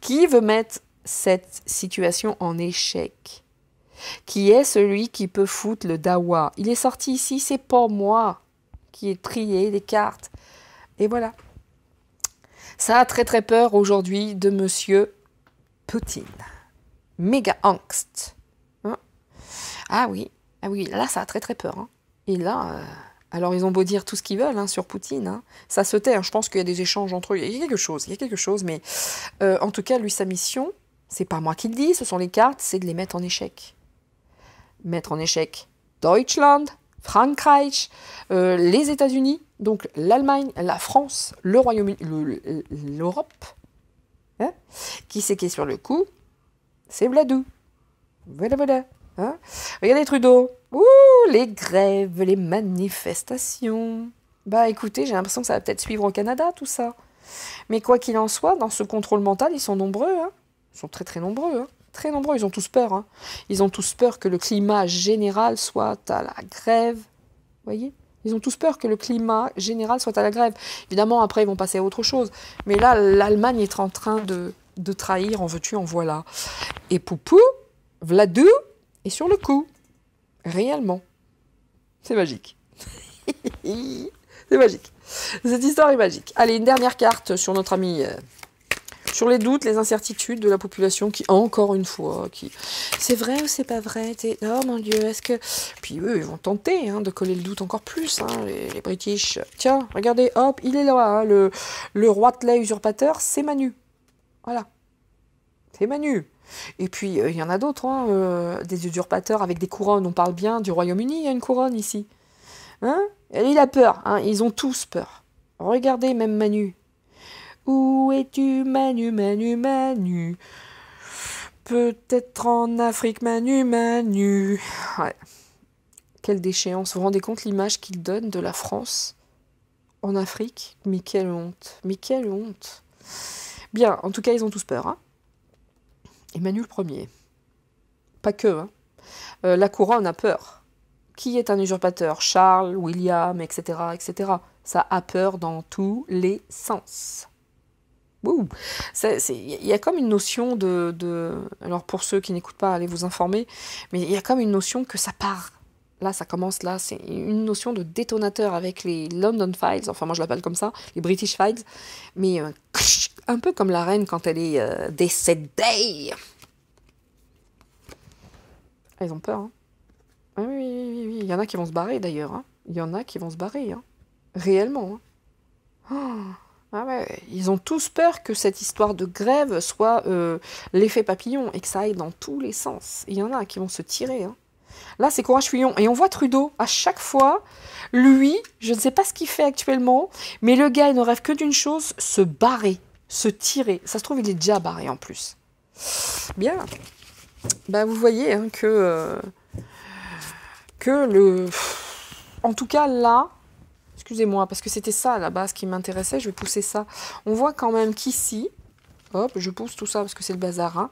Qui veut mettre cette situation en échec? Qui est celui qui peut foutre le dawa? Il est sorti ici, c'est pas moi qui ai trié les cartes. Et voilà. Ça a très peur aujourd'hui de monsieur Poutine. Méga angst. Hein? Ah oui, là ça a très peur. Hein. Et là... Alors, ils ont beau dire tout ce qu'ils veulent hein, sur Poutine. Hein. Ça se tait. Hein. Je pense qu'il y a des échanges entre eux. Il y a quelque chose. Mais en tout cas, lui, sa mission, c'est pas moi qui le dis, ce sont les cartes, c'est de les mettre en échec. mettre en échec Deutschland, Frankreich, les États-Unis, donc l'Allemagne, la France, le Royaume-Uni, l'Europe. Hein, qui c'est qui est sur le coup? C'est Vladou. Voilà. Hein, regardez Trudeau. Ouh, les grèves, les manifestations. Bah écoutez, j'ai l'impression que ça va peut-être suivre au Canada, tout ça. Mais quoi qu'il en soit, dans ce contrôle mental, ils sont nombreux. Hein. Ils sont très très nombreux. Hein. Très nombreux, ils ont tous peur. Hein. Ils ont tous peur que le climat général soit à la grève. Vous voyez? Ils ont tous peur que le climat général soit à la grève. Évidemment, après, ils vont passer à autre chose. Mais là, l'Allemagne est en train de trahir, en veux-tu, en voilà. Et Poupou, Vladou, est sur le coup. Réellement. C'est magique. C'est magique. Cette histoire est magique. Allez, une dernière carte sur notre ami... sur les doutes, les incertitudes de la population qui, encore une fois, qui... C'est vrai ou c'est pas vrai? Oh mon Dieu, est-ce que... Puis eux, ils vont tenter de coller le doute encore plus, les British. Tiens, regardez, hop, il est là, le roitelet usurpateur, c'est Manu. Voilà. C'est Manu. Et puis, il y en a d'autres, des usurpateurs avec des couronnes. On parle bien du Royaume-Uni, il y a une couronne ici. Hein? Et il a peur, ils ont tous peur. Regardez, même Manu. Où es-tu, Manu, Manu, Manu? Peut-être en Afrique, Manu, Manu. Ouais. Quelle déchéance. Vous vous rendez compte l'image qu'il donne de la France en Afrique? Mais quelle honte. Mais quelle honte. Bien, en tout cas, ils ont tous peur. Hein. Et Manu le premier. Pas que. Hein. La couronne a peur. Qui est un usurpateur? Charles, William, etc., etc. Ça a peur dans tous les sens. Il y a comme une notion alors pour ceux qui n'écoutent pas, allez vous informer, mais il y a comme une notion que ça part. Là, ça commence là, c'est une notion de détonateur avec les London Files, enfin moi je l'appelle comme ça, les British Files, mais un peu comme la reine quand elle est décédée. Ah, ils ont peur, hein. Ah, oui, il y en a qui vont se barrer d'ailleurs, hein. Il y en a qui vont se barrer, hein. Réellement. Hein. Oh. Ah ouais, ils ont tous peur que cette histoire de grève soit l'effet papillon et que ça aille dans tous les sens. Il y en a qui vont se tirer. Hein. Là, c'est Courage Fillon. Et on voit Trudeau, à chaque fois, lui, je ne sais pas ce qu'il fait actuellement, mais le gars, il ne rêve que d'une chose, se barrer, se tirer. Ça se trouve, il est déjà barré en plus. Bien. Bah, vous voyez hein, que le... En tout cas, là... Excusez-moi, parce que c'était ça à la base qui m'intéressait, je vais pousser ça. On voit quand même qu'ici, hop, je pousse tout ça parce que c'est le bazar, hein.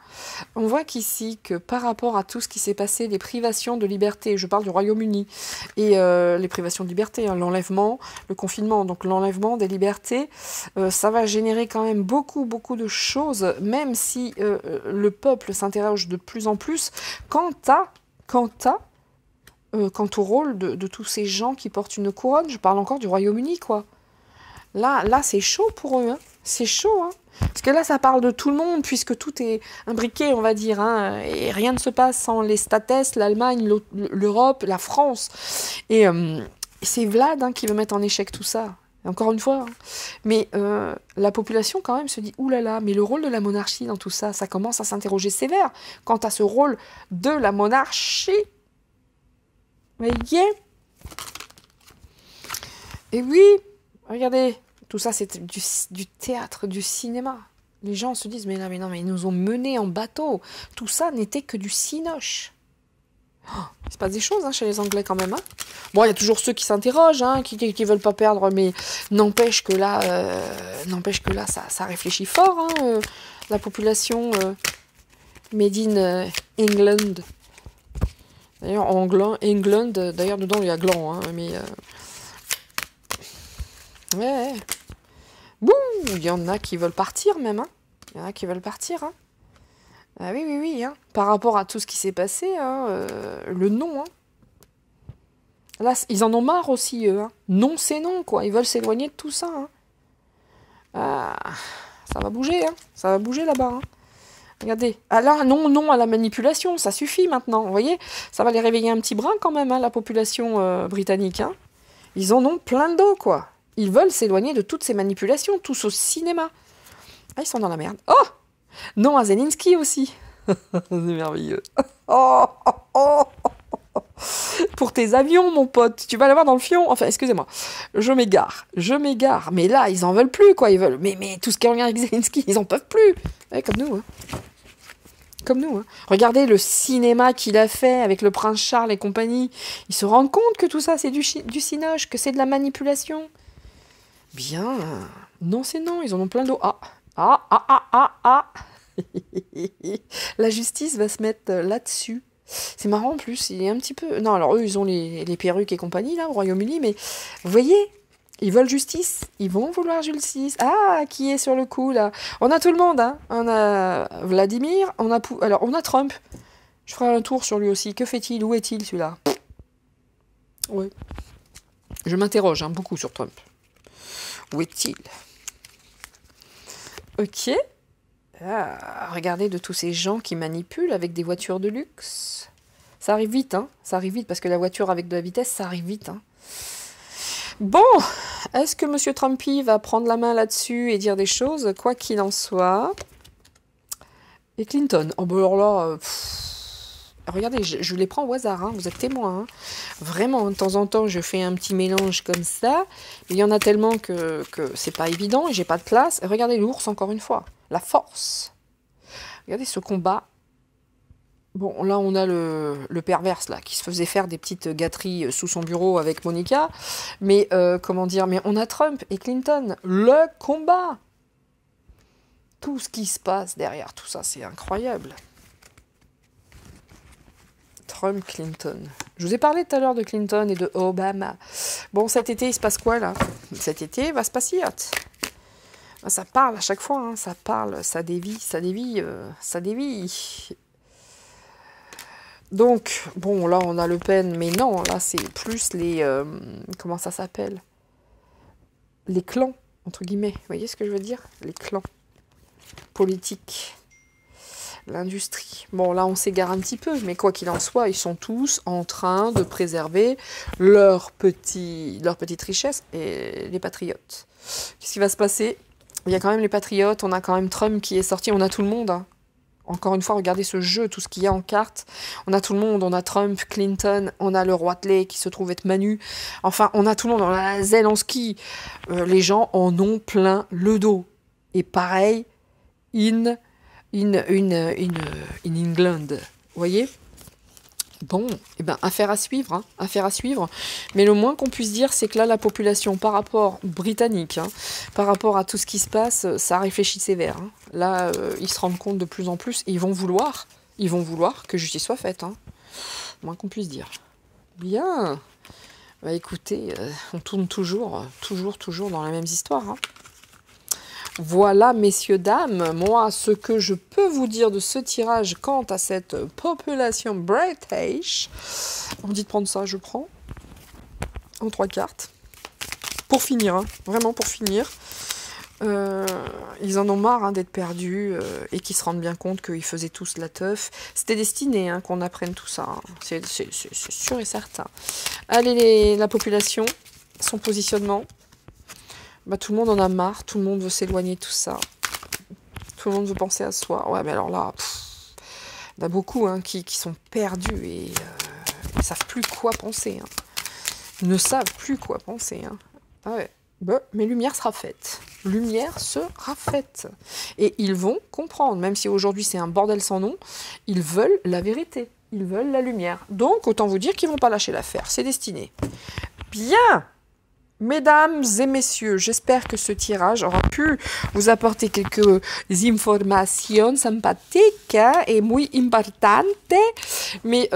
On voit qu'ici, que par rapport à tout ce qui s'est passé, les privations de liberté, je parle du Royaume-Uni, et les privations de liberté, hein, l'enlèvement, le confinement, donc l'enlèvement des libertés, ça va générer quand même beaucoup de choses, même si le peuple s'interroge de plus en plus quant au rôle de tous ces gens qui portent une couronne. Je parle encore du Royaume-Uni, quoi. Là c'est chaud pour eux. Hein. C'est chaud. Hein. Parce que là, ça parle de tout le monde, puisque tout est imbriqué, on va dire. Hein, et rien ne se passe sans les States, l'Allemagne, l'Europe, la France. Et c'est Vlad qui veut mettre en échec tout ça. Encore une fois. Hein. Mais la population, quand même, se dit « Ouh là là, mais le rôle de la monarchie dans tout ça, ça commence à s'interroger sévère quant à ce rôle de la monarchie. » Vous voyez? Et oui, regardez, tout ça c'est du théâtre, du cinéma. Les gens se disent, mais non, mais ils nous ont menés en bateau. Tout ça n'était que du cinoche. Oh, il se passe des choses chez les Anglais quand même. Hein. Bon, il y a toujours ceux qui s'interrogent, qui veulent pas perdre, mais n'empêche que là, ça réfléchit fort. Hein, la population made in England. D'ailleurs, England, d'ailleurs, dedans, il y a gland, hein, mais... Ouais. Bouh, il y en a qui veulent partir, même, hein. Il y en a qui veulent partir, hein. Ah oui, hein. Par rapport à tout ce qui s'est passé, hein, le non, hein. Là, ils en ont marre aussi, eux, hein. Non, c'est non, quoi. Ils veulent s'éloigner de tout ça, hein. Ah, ça va bouger, hein. Ça va bouger, là-bas, hein. Regardez. Ah là, non à la manipulation, ça suffit maintenant. Vous voyez, ça va les réveiller un petit brin quand même, hein, la population britannique. Hein. Ils en ont plein de dos, quoi. Ils veulent s'éloigner de toutes ces manipulations, tous au cinéma. Ah, ils sont dans la merde. Oh! Non à Zelensky aussi. C'est merveilleux. Oh. pour tes avions, mon pote. Tu vas l'avoir dans le fion. Enfin, excusez-moi. Je m'égare. Mais là, ils en veulent plus, quoi. Ils veulent. Mais tout ce qui est en lien avec Zelensky, ils en peuvent plus. Ouais, comme nous, hein. Comme nous, hein. Regardez le cinéma qu'il a fait avec le prince Charles et compagnie. Ils se rendent compte que tout ça, c'est du cinoche, que c'est de la manipulation. Bien. Non, c'est non. Ils en ont plein d'eau. Ah. La justice va se mettre là-dessus. C'est marrant en plus, il est un petit peu... Non, alors eux, ils ont les perruques et compagnie, là, au Royaume-Uni, mais vous voyez, ils veulent justice. Ils vont vouloir justice. Ah, qui est sur le coup, là? On a tout le monde, hein. On a Vladimir, on a Trump. Je ferai un tour sur lui aussi. Que fait-il? Où est-il, celui-là? Oui. Je m'interroge beaucoup sur Trump. Où est-il? Ok. Ah, regardez de tous ces gens qui manipulent avec des voitures de luxe. Ça arrive vite, hein. Ça arrive vite, parce que la voiture avec de la vitesse, ça arrive vite, hein. Bon, est-ce que M. Trumpy va prendre la main là-dessus et dire des choses? Quoi qu'il en soit. Et Clinton. Oh, ben alors là... Regardez, je les prends au hasard, hein. Vous êtes témoins. Hein. Vraiment, de temps en temps, je fais un petit mélange comme ça. Il y en a tellement que c'est pas évident et j'ai pas de place. Et regardez l'ours, encore une fois. La force. Regardez ce combat. Bon, là, on a le perverse, là, qui se faisait faire des petites gâteries sous son bureau avec Monica. Mais, comment dire, mais on a Trump et Clinton. Le combat. Tout ce qui se passe derrière tout ça, c'est incroyable. Trump, Clinton. Je vous ai parlé tout à l'heure de Clinton et de Obama. Bon, cet été, il se passe quoi, là? Cet été, il va se passer. Ça parle à chaque fois, hein. Ça parle, ça dévie. Donc, bon, là, on a Le Pen, mais non, là, c'est plus les... comment ça s'appelle? Les clans, entre guillemets. Vous voyez ce que je veux dire? Les clans politiques. L'industrie. Bon, là, on s'égare un petit peu, mais quoi qu'il en soit, ils sont tous en train de préserver leur petite richesse et les patriotes. Qu'est-ce qui va se passer? Il y a quand même les patriotes, on a quand même Trump qui est sorti, on a tout le monde. Hein. Encore une fois, regardez ce jeu, tout ce qu'il y a en carte. On a tout le monde, on a Trump, Clinton, on a le Roitelet qui se trouve être Manu. Enfin, on a tout le monde, on a Zelensky. Les gens en ont plein le dos. Et pareil, in England. Vous voyez? Bon, eh ben, affaire à suivre, hein, affaire à suivre. Mais le moins qu'on puisse dire, c'est que là, la population, par rapport britannique, hein, par rapport à tout ce qui se passe, ça réfléchit sévère. Hein. Là, ils se rendent compte de plus en plus et ils vont vouloir que justice soit faite. Hein. Le moins qu'on puisse dire. Bien. Bah écoutez, on tourne toujours dans les mêmes histoires. Hein. Voilà, messieurs, dames, moi, ce que je peux vous dire de ce tirage quant à cette population British. On me dit de prendre ça, je prends. En 3 cartes. Pour finir, hein, vraiment pour finir. Ils en ont marre d'être perdus et qu'ils se rendent bien compte qu'ils faisaient tous la teuf. C'était destiné qu'on apprenne tout ça. Hein. C'est sûr et certain. Allez, la population, son positionnement. Bah, tout le monde en a marre, tout le monde veut s'éloigner de tout ça. Tout le monde veut penser à soi. Ouais, mais alors là, il y en a beaucoup qui sont perdus et ils ne savent plus quoi penser. Hein. Ils ne savent plus quoi penser. Hein. Ah ouais. Bah, mais lumière sera faite. Lumière sera faite. Et ils vont comprendre, même si aujourd'hui c'est un bordel sans nom, ils veulent la vérité. Ils veulent la lumière. Donc, autant vous dire qu'ils ne vont pas lâcher l'affaire. C'est destiné. Bien! Mesdames et messieurs, j'espère que ce tirage aura pu vous apporter quelques informations sympathiques et muy importantes. Mais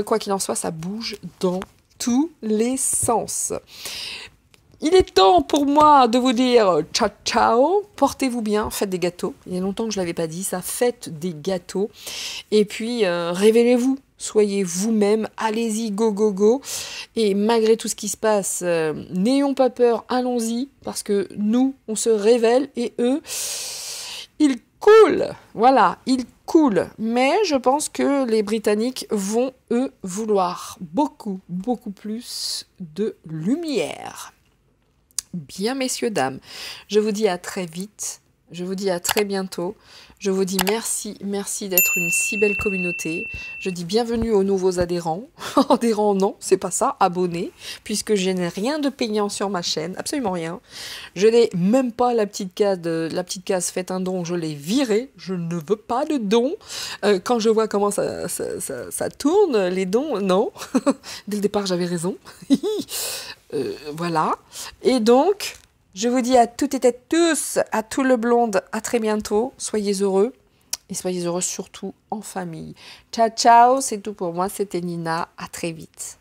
quoi qu'il en soit, ça bouge dans tous les sens. Il est temps pour moi de vous dire ciao ciao, portez-vous bien, faites des gâteaux. Il y a longtemps que je ne l'avais pas dit, ça, faites des gâteaux. Et puis, révélez-vous. Soyez vous-même, allez-y, go, go, go. Et malgré tout ce qui se passe, n'ayons pas peur, allons-y, parce que nous, on se révèle et eux, ils coulent. Voilà, ils coulent. Mais je pense que les Britanniques vont, eux, vouloir beaucoup, beaucoup plus de lumière. Bien, messieurs, dames, je vous dis à très vite. Je vous dis à très bientôt. Je vous dis merci, merci d'être une si belle communauté. Je dis bienvenue aux nouveaux adhérents. Adhérents, non, c'est pas ça, abonnés, puisque je n'ai rien de payant sur ma chaîne, absolument rien. Je n'ai même pas la petite case faites un don, je l'ai virée. Je ne veux pas de dons. Quand je vois comment ça tourne, les dons, non. Dès le départ, j'avais raison. Voilà. Et donc, je vous dis à toutes et à tous, à tout le blonde, à très bientôt. Soyez heureux. Et soyez heureux surtout en famille. Ciao, ciao. C'est tout pour moi. C'était Nina. À très vite.